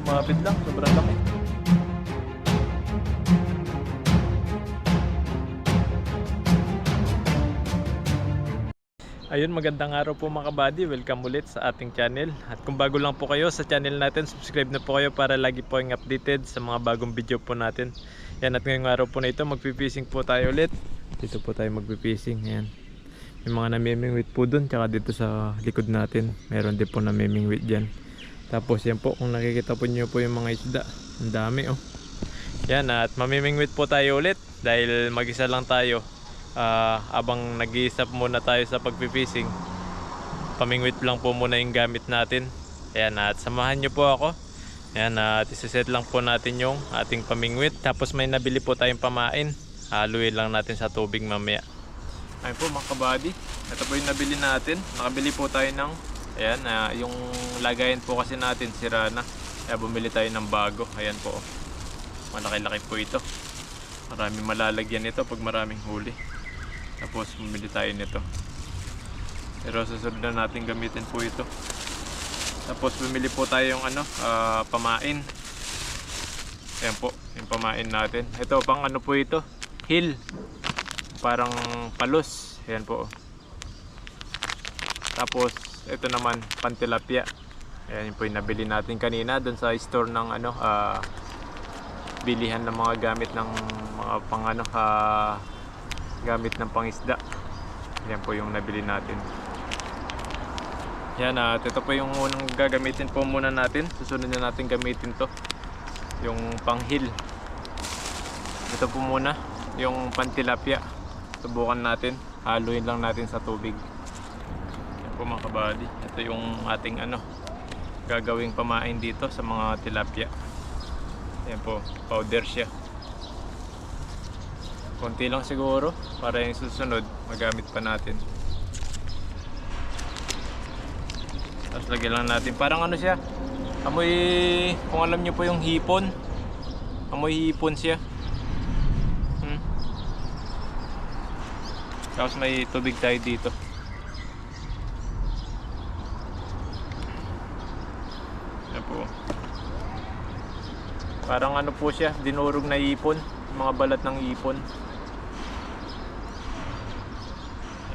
Lumapit lang, sobrang laki. Ayun, magandang araw po mga kabady. Welcome ulit sa ating channel. At kung bago lang po kayo sa channel natin, subscribe na po kayo para lagi po yung updated sa mga bagong video po natin. Yan, at ngayong araw po na ito, magpipishing po tayo ulit. Dito po tayo magpipishing. Yan. May mga namimingwit po dun, tsaka dito sa likod natin, meron din po namimingwit dyan. Tapos yan po, kung nakikita po nyo po yung mga isda, ang dami oh. Yan, at mamimingwit po tayo ulit dahil mag-isa lang tayo. Abang nag-iisap muna tayo sa pagpipishing, pamingwit lang po muna yung gamit natin. Ayan, at samahan nyo po ako. Ayan, at isiset lang po natin yung ating pamingwit. Tapos may nabili po tayong pamain, haluin lang natin sa tubig mamaya. Ayun po mga kabady, ito po yung nabili natin. Nakabili po tayo ng ayan, yung lagayan po kasi natin sira na, kaya bumili tayo ng bago. Ayan po, malaki-laki po ito, maraming malalagyan ito pag maraming huli. Tapos bumili tayo nito, pero susunod na natin gamitin po ito. Tapos bumili po tayo yung pamain. Ayan po yung pamain natin. Ito pang ano po ito, hill, parang palos. Ayan po. Tapos ito naman pantilapia. Ayan yung po yung nabili natin kanina dun sa store ng bilihan ng mga gamit ng mga pang gamit ng pangisda. Yan po yung nabili natin. Yan, at ito po yung unang gagamitin po muna natin. Susunod na natin gamitin to, yung panghil. Ito po muna yung pantilapia. Subukan natin, haluin lang natin sa tubig. Yan po mga kabady, ito yung ating gagawing pamain dito sa mga tilapia. Yan po, powder siya. Konti lang siguro para yung susunod magamit pa natin. Tapos lagyan lang natin, parang siya, amoy, kung alam nyo po yung hipon, amoy hipon siya. Tapos may tubig tayo dito. Yan po, parang po siya, dinurog na hipon, mga balat ng hipon.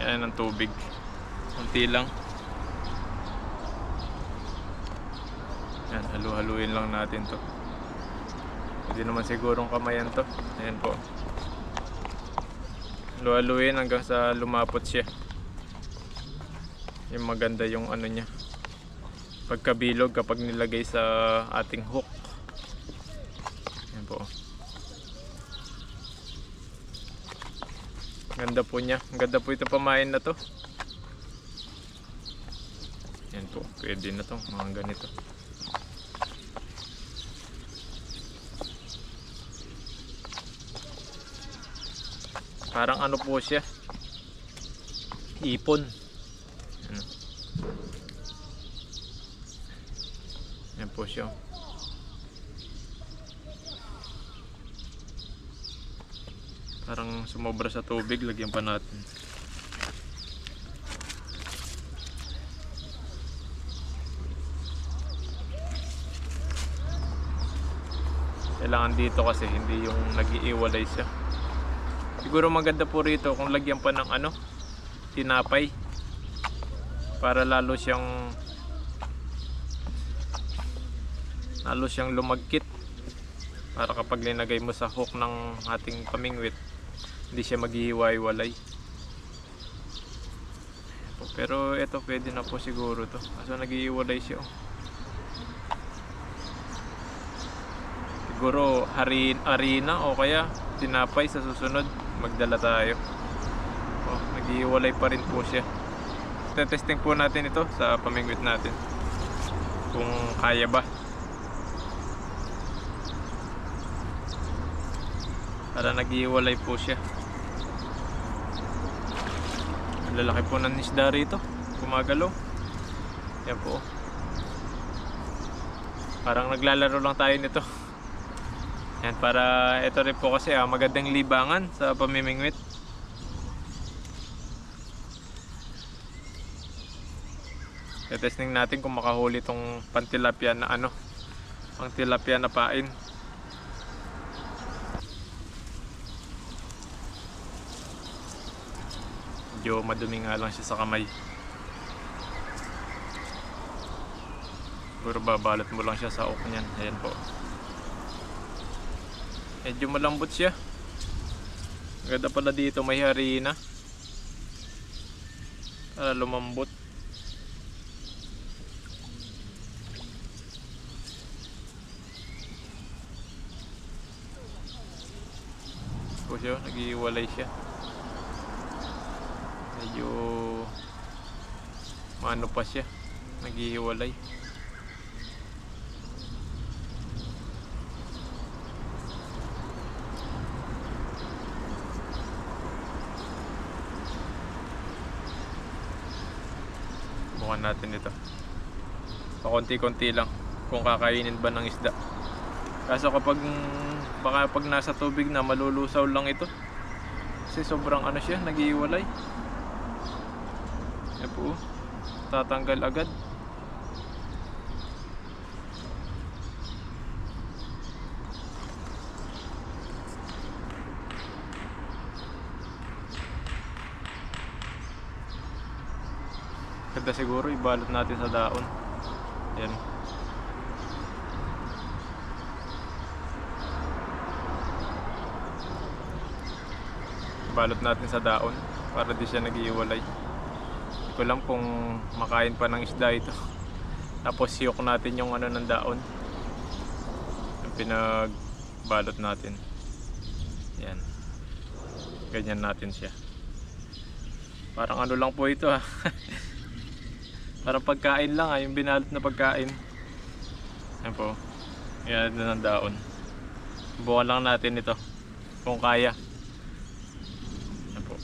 Yan ang tubig, konti lang. Yan, halu-haluin lang natin to. Hindi naman sigurong kamayan to. Ayan po, halu-haluin hanggang sa lumapot siya. Yung maganda yung niya, pagkabilog kapag nilagay sa ating hook. Ayan po, ganda po niya. Ganda po ito pamain na to. Yan po, pwede na to mga ganito. Parang po siya, ipon. Yan po siya. Parang sumobra sa tubig, lagyan pa natin. Kailangan dito kasi hindi yung nag-iiwalay siya. Siguro maganda po rito kung lagyan pa ng tinapay, para lalo siyang lumagkit, para kapag linagay mo sa hook ng ating pamingwit, hindi siya maghihiwa-hiwalay. Pero ito pwede na po siguro to, kaso naghihiwalay siya. Siguro harina o kaya tinapay sa susunod magdala tayo. Naghihiwalay pa rin po siya. Testing po natin ito sa pamingwit natin kung kaya ba, para naghihiwalay po siya. Ang lalaki po ng isda rito, gumagalaw. Yan po, parang naglalaro lang tayo nito. Yan, para ito rin po kasi magandang libangan sa pamimingwit. Testing natin kung makahuli itong pantilapia na Pang tilapia na pain. Medyo madumi nga lang siya sa kamay. Siguro babalot mo lang siya sa ok niyan. Ayan po. Medyo malambot siya. Ganda pala dito may harina para lumambot. Tapos yun, nag-iwalay siya. Medyo maano pa siya, naghihiwalay. Bukan natin ito pakonti-konti lang kung kakainin ba ng isda. Kaso kapag baka pag nasa tubig na malulusaw lang ito kasi sobrang ano siya, naghihiwalay. Yan po, tatanggal agad. Ganda siguro ibalot natin sa daon. Yan. Balot natin sa daon para di siya nag-iiwalay. Hindi ko lang kung makain pa ng isda ito. Tapos siyok natin yung ano ng daon, yung pinagbalot natin. Yan. Ganyan natin siya. Parang ano lang po ito ha. Parang pagkain lang ha, yung binalot na pagkain. Yan po. Yan na ng daon. Subukan lang natin ito kung kaya. Yan po.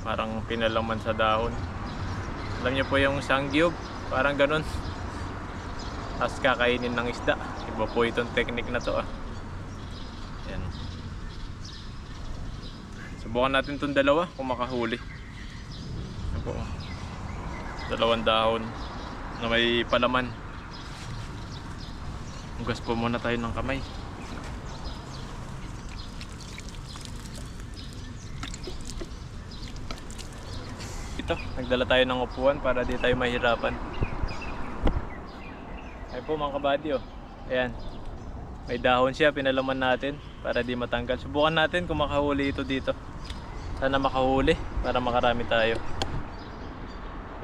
Parang pinalaman sa dahon. Alam niyo po yung sangyup, parang ganun. Tapos kakainin ng isda. Iba po itong technique na to ah. Yan. Subukan natin itong dalawa kung makahuli. Yan po. Dalawang dahon na may palaman. Hugas po muna tayo ng kamay. Ito, nagdala tayo ng upuan para di tayo mahirapan. Ay po mga kabady oh. Ayan. May dahon siya, pinalaman natin para di matanggal. Subukan natin kung makahuli ito dito. Sana makahuli para makarami tayo.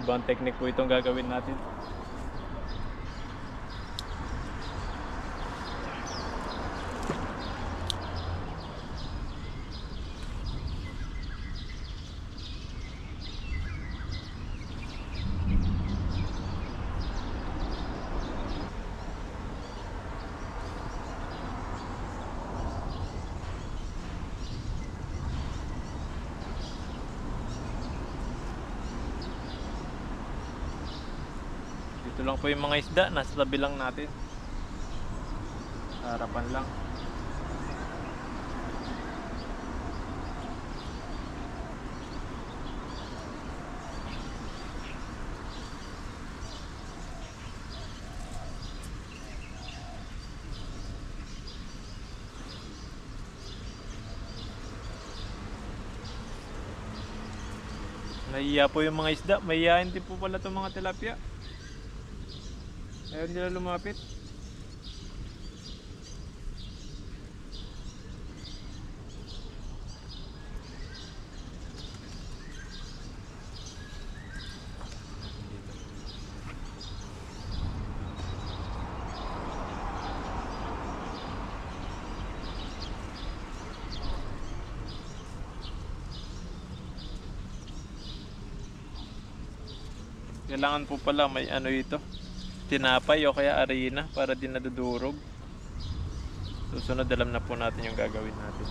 Ibang technique po itong gagawin natin. Ito lang po yung mga isda, nasa tabi lang natin. Harapan lang. Nahiya po yung mga isda, mahihayin din po pala itong mga tilapia. Ayaw nila lumapit. Kailangan po pala may ano ito, tinapay o kaya arena para di nadudurog. Susunod alam na po natin yung gagawin natin.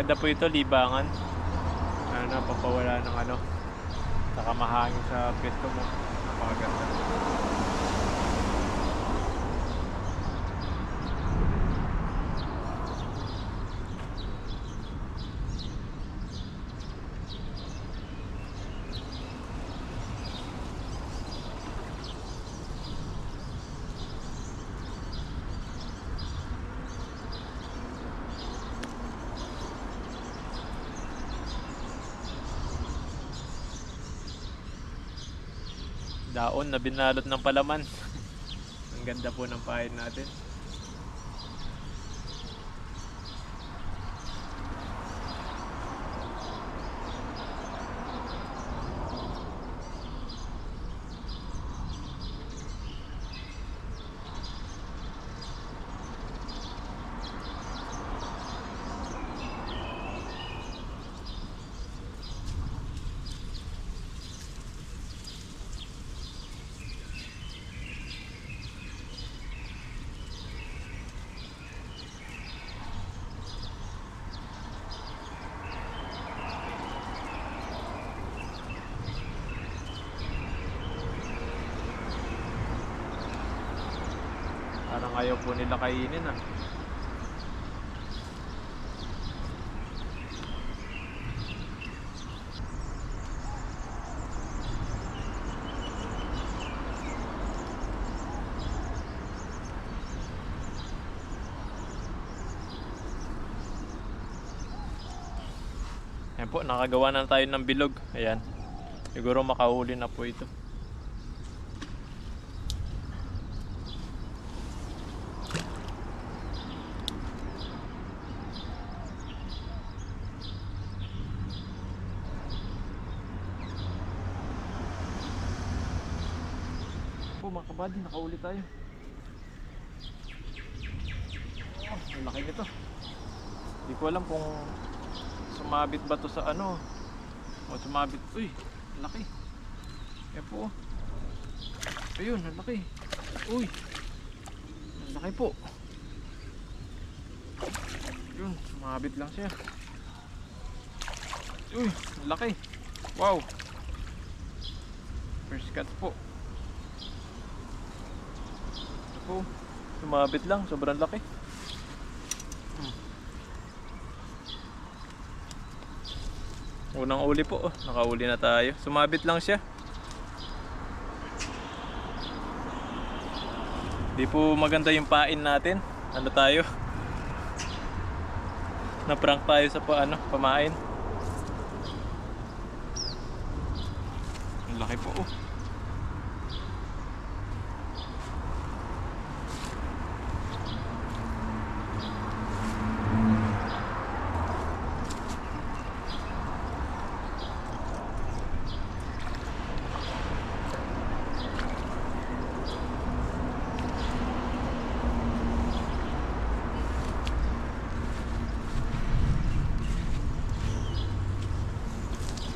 Maganda po ito, libangan. Ano, papawala ng ano. Saka mahangin sa pwesto mo. Napakaganda. Daon na binalot ng palaman. Ang ganda po ng pain natin. Parang ayaw po nila kainin ah. Ayan po, nakagawa na tayo ng bilog. Ayan. Siguro makahuli na po ito. Po mga kabady, nakahuli tayo. Oh, ang laki nito. Hindi ko alam kung sumabit ba to sa ano o sumabit. Uy, laki. Kaya po. Ayun, ang laki. Uy, ang laki po. Yun, sumabit lang siya. Uy, ang laki. Wow. First cut po. Ito po, sumabit lang, sobrang laki. Unang uli po, oh. Nakauli na tayo. Sumabit lang siya. Di po maganda yung pain natin. Ano tayo? Na-prank tayo sa pamain. Ang laki po, oh.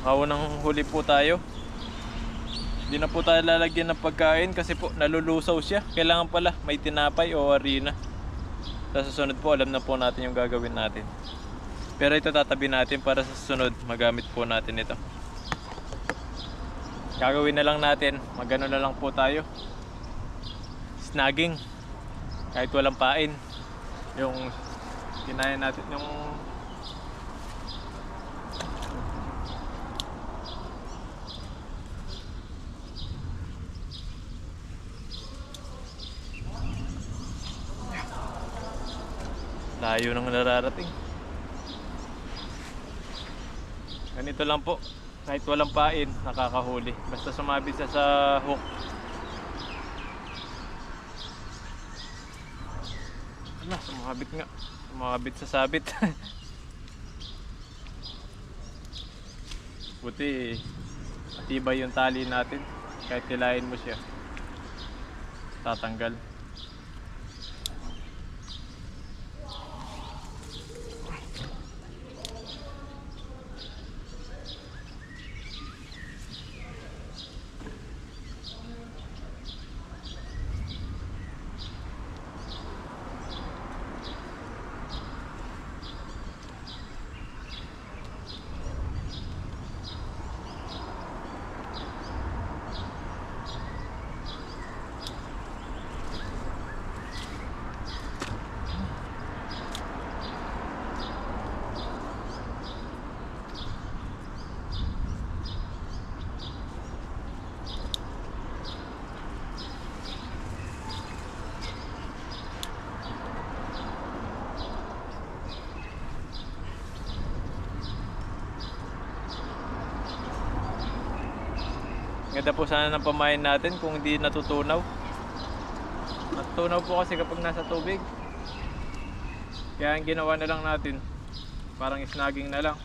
Kaunang huli po tayo. Hindi na po tayo lalagyan ng pagkain kasi po nalulusaw siya. Kailangan pala may tinapay o harina. Sa susunod po alam na po natin yung gagawin natin. Pero ito tatabi natin para sa susunod magamit po natin ito. Gagawin na lang natin, magano na lang po tayo. Snagging. Kahit walang pain. Yung kinaya natin yung layo nang nararating. Ganito lang po. Kahit walang pain, nakakahuli. Basta sumabit siya sa hook. Ano, sumabit nga. Sumabit sa sabit. Buti matibay yung tali natin. Kahit tilayin mo siya, tatanggal. Ganda po sana ng pamain natin kung hindi natutunaw. Natutunaw po kasi kapag nasa tubig. Kaya ang ginawa na lang natin, parang snagging na lang.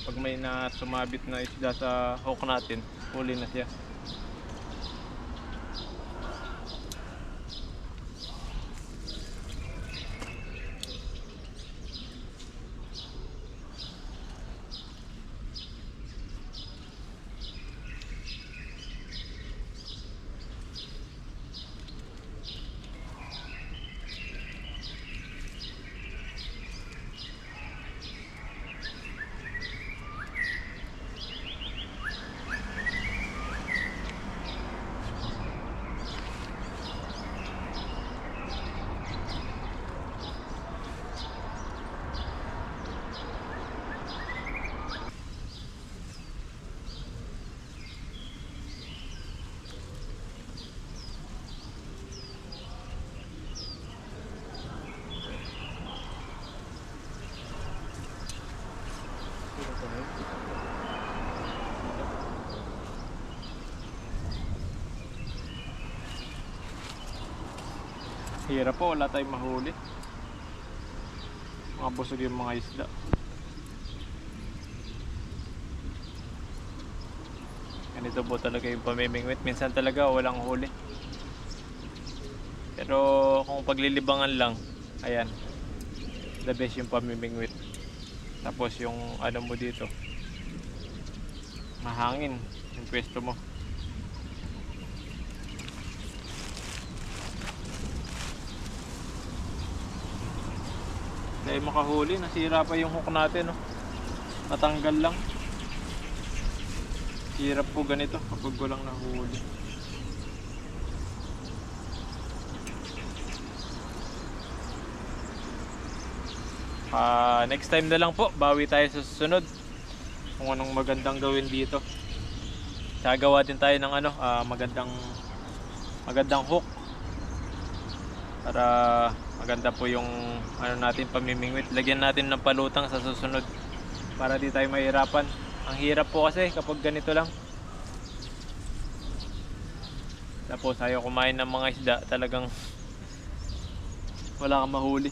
Pag may na sumabit na isda sa hook natin, huli na siya. Hirap po, wala tayong mahuli. Mga busog yung mga isda. Ganito po talaga yung pamimingwit. Minsan talaga walang huli. Pero kung paglilibangan lang, ayan, the best yung pamimingwit. Tapos yung ano mo dito, mahangin yung pwesto mo. Dahil makahuli, nasira pa yung hook natin, no? Natanggal lang. Hirap po ganito kapag walang nahuli. Next time na lang po, bawi tayo sa susunod kung anong magandang gawin dito. Gagawa din tayo ng ano, magandang hook para maganda po yung ano natin, pamimingwit. Lagyan natin ng palutang sa susunod para di tayo mahirapan. Ang hirap po kasi kapag ganito lang. Tapos ayaw kumain ng mga isda, talagang wala kang mahuli.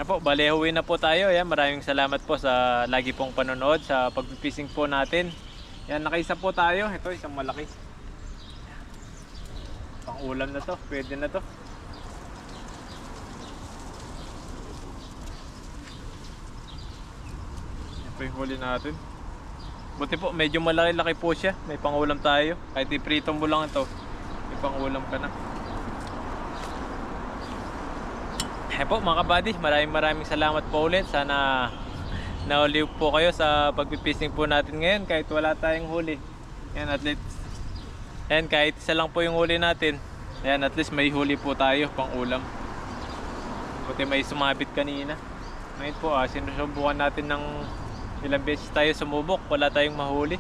Po, bale huwi na po tayo. Yan, maraming salamat po sa lagi pong panonood sa pagpipising po natin. Yan, nakaisa po tayo. Ito, isang malaki. Pang ulam na to, pwede na to. Yan po yung huli natin. Buti po, medyo malaki-laki po siya. May pangulam tayo. Kahit iprito mo lang ito, may pangulam ka na. Po mga kabady, maraming salamat po ulit. Sana nauliw po kayo sa pagpipising po natin ngayon kahit wala tayong huli. Yan, at least, yan, kahit isa lang po yung huli natin. Yan, at least may huli po tayo pang ulam. Buti may sumabit kanina. Ngayon po, sinusubukan natin ng ilang beses tayo sumubok, wala tayong mahuli.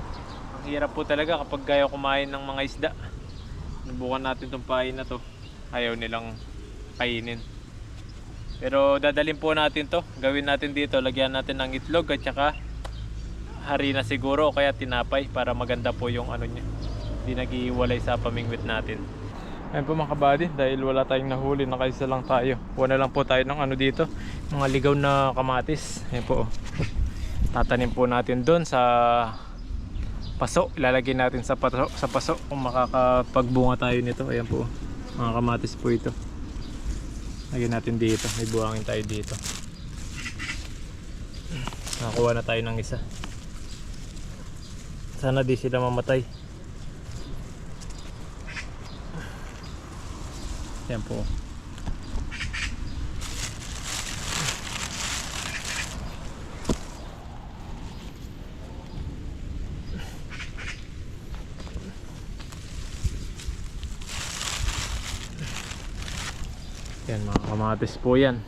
Ang hirap po talaga kapag kaya kumain ng mga isda. Subukan natin tong pain na to, ayaw nilang kainin. Pero dadalhin po natin to, gawin natin dito, lagyan natin ng itlog at saka harina siguro o kaya tinapay para maganda po yung ano niya, hindi nag-iwalay sa pamingwit natin. Ayun po mga kabady, dahil wala tayong nahuli, nakaisa lang tayo. Kuha na lang po tayo ng ano dito, mga ligaw na kamatis. Ayun po, tatanim po natin doon sa paso, ilalagay natin sa paso kung makakapagbunga tayo nito. Ayan po, mga kamatis po ito. Lagyan natin dito, may buhangin tayo dito. Nakakuha na tayo ng isa. Sana di sila mamatay. Yan po. Yan, mga kamatis po yan.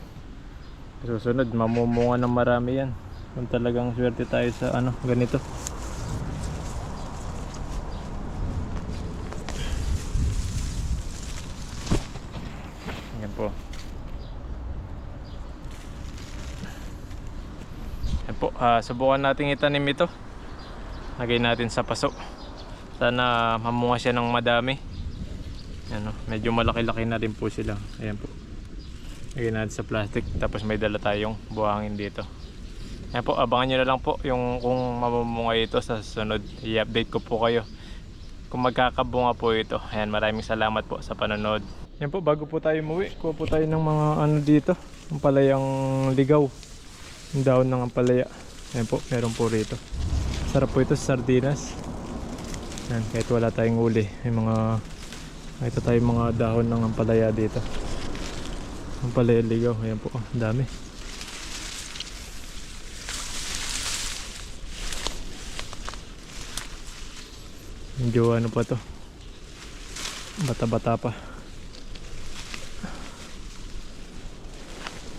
Susunod mamumunga ng marami yan kung talagang swerte tayo sa ano, ganito. Yan po. Yan po po, subukan natin itanim ito. Lagay natin sa paso. Sana mamunga siya ng madami. Ano, medyo malaki-laki na rin po sila. Ayan po. Lagay natin sa plastic. Tapos may dala tayong buhangin dito. Ayan po, abangan nyo na lang po yung kung mamumunga ito sa sunod. I-update ko po kayo kung magkakabunga po ito. Ayan, maraming salamat po sa panonood. Ayan po, bago po tayo umuwi, kuha po tayo ng mga ano dito. Ang palayang ligaw. Yung daon ng ampalaya. Ayan po, meron po rito. Sarap po ito sa sardinas. Ayan, kahit wala tayong uli. May mga, ito tayong mga dahon ng ampalaya dito. Ampalaya ligaw. Ayan po, ang dami. Medyo ano pa to, bata-bata pa.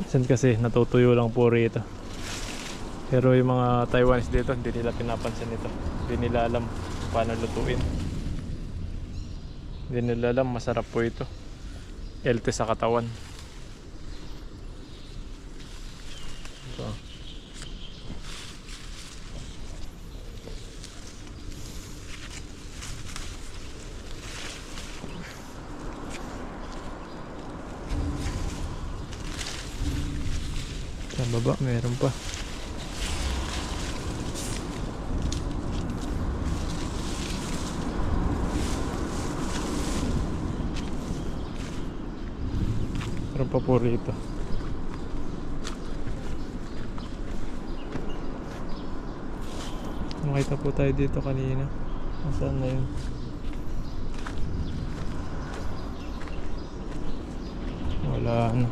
Minsan kasi natutuyo lang po rito. Pero yung mga Taiwanese dito, hindi nila pinapansin ito. Hindi nila alam paano lutuin. Hindi nila alam, masarap po ito. Healthy sa katawan. Ito. Sa baba meron pa. Meron pa po rito. Makita po tayo dito kanina. Saan na yun? Wala na.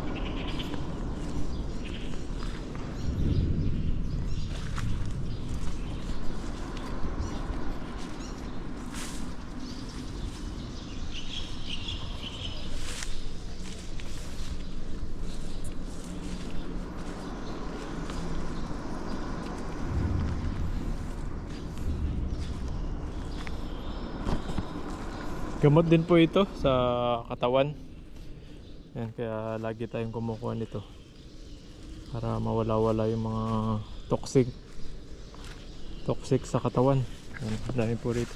Gamot din po ito sa katawan. Yan, kaya lagi tayong kumukuha nito para mawala-wala yung mga toxic sa katawan. Yan, dami po rito.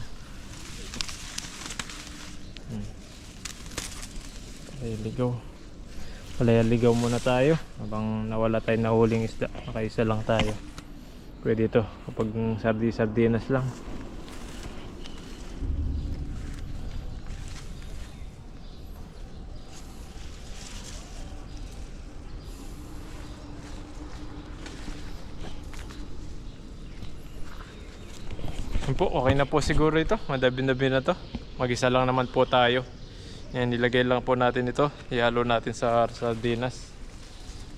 Palaya-ligaw muna tayo habang nawala tayong nahuling isda. Nakaisa lang tayo. Pwede ito kapag sardinas lang. Yan po, okay na po siguro ito. Madabi-dabi na to. Mag-isa lang naman po tayo. Yan, nilagay lang po natin ito. Ihalo natin sa sardinas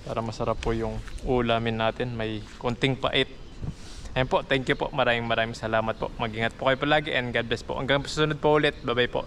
para masarap po yung ulamin natin. May konting pait. Yan po, thank you po. Maraming salamat po. Mag-ingat po kayo palagi and God bless po. Hanggang susunod po ulit. Bye bye po.